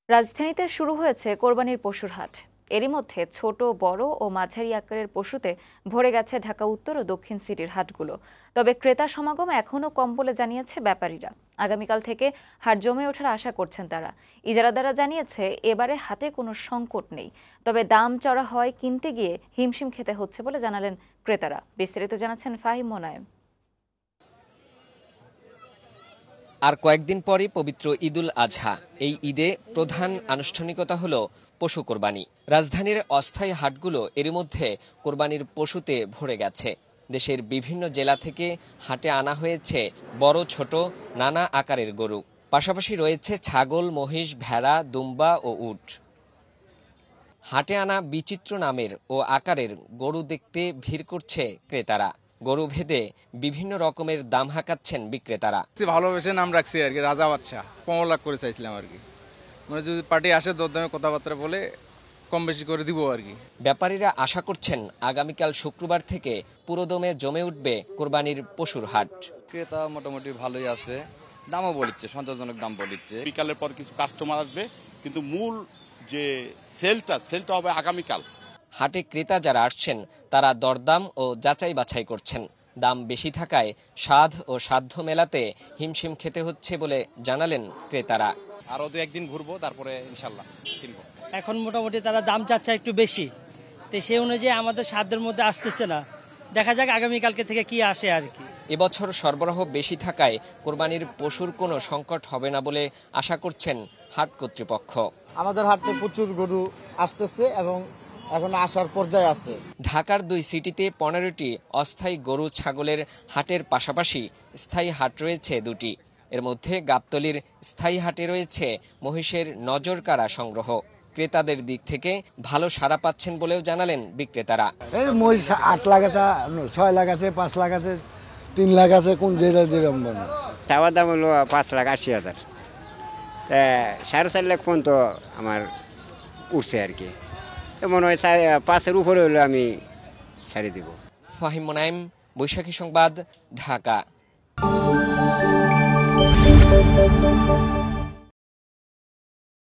রাজধানীতে শুরু হয়েছে কোরবানির পশুর হাট। এরই মধ্যে ছোট, বড় ও মাঝারি আকারের পশুতে ভরে গেছে ঢাকা উত্তর ও দক্ষিণ সিটির হাটগুলো। তবে ক্রেতা সমাগম এখনও কম বলে জানিয়েছে ব্যাপারীরা। আগামীকাল থেকে হাট জমে ওঠার আশা করছেন তারা। ইজারাদাররা জানিয়েছে এবারে হাটে কোনো সংকট নেই, তবে দাম চড়া হয় কিনতে গিয়ে হিমশিম খেতে হচ্ছে বলে জানালেন ক্রেতারা। বিস্তারিত জানাচ্ছেন ফাহিম মোনায়েম। আর কয়েকদিন পরই পবিত্র ঈদুল আজহা। এই ঈদে প্রধান আনুষ্ঠানিকতা হলো পশু কোরবানি। রাজধানীর অস্থায়ী হাটগুলো এর মধ্যে কোরবানির পশুতে ভরে গেছে। দেশের বিভিন্ন জেলা থেকে হাটে আনা হয়েছে বড় ছোট নানা আকারের গরু। পাশাপাশি রয়েছে ছাগল, মহিষ, ভেড়া, দুম্বা ও উট। হাটে আনা বিচিত্র নামের ও আকারের গরু দেখতে ভিড় করছে ক্রেতারা। গরু ভেদে বিভিন্ন রকমের দাম হাঁকাচ্ছেন বিক্রেতারা। ভালোবেসে নাম রাখছি আর কি, রাজা বাদশা 15 লাখ করে চাইছিলাম আর কি। মানে যদি পার্টি আসে দরদামে কথাবার্তা বলে কম বেশি করে দিব আর কি। ব্যাপারীরা আশা করছেন আগামীকাল শুক্রবার থেকে পুরোদমে জমে উঠবে কোরবানির পশুর হাট। ক্রেতা মোটামুটি ভালোই আছে, দামও বলিচ্ছে, সন্তোষজনক দাম বলিচ্ছে। বিকালের পর কিছু কাস্টমার আসবে, কিন্তু মূল যে সেলটা হবে আগামীকাল। হাটে ক্রেতা যারা আসছেন তারা দরদাম ও যাচাই বাছাই করছেন। দাম বেশি থাকায় স্বাদ ও সাধ্য মেলাতে হিমশিম খেতে হচ্ছে বলে জানালেন ক্রেতারা। আরো 2-1 দিন ঘুরবো, তারপরে ইনশাল্লাহ কিনবো। এখন মোটামুটি তারা দাম চাচ্ছে একটু বেশি, তো সেই অনুযায়ী আমাদের সাধ্যের মধ্যে আসতেছে না। দেখা যাক আগামীকালকে থেকে কি আসে আর কি। এবছর সরবরাহ বেশি থাকায় কোরবানির পশুর কোনো সংকট হবে না বলে আশা করছেন হাট কর্তৃপক্ষ। আমাদের হাটে প্রচুর গরু আসতেছে এবং এখন আসার পর্যায়ে আছে। ঢাকার 2 সিটিতে 15টি অস্থায়ী গরু ছাগলের হাটের পাশাপাশি স্থায়ী হাট রয়েছে 2টি। এর মধ্যে গাবতলীর স্থায়ী হাটে রয়েছে মহিষের নজর কাড়া সংগ্রহ। ক্রেতাদের দিক থেকে ভালো সাড়া পাচ্ছেন বলেও জানালেন বিক্রেতারা। এই মহিষ 8 লাখ আছে, 6 লাখ আছে, 5 লাখ আছে, 3 লাখ আছে, কোন যেরকম বলে। চাওয়ার দাম হলো 5,80,000। 4.5 লাখ পর্যন্ত আমার উঠছে আর কি। মনে হয় 5-এর উপরে হলে আমি ছাড়ি দিব। ফাহিম মোনায়েম, বৈশাখী সংবাদ, ঢাকা।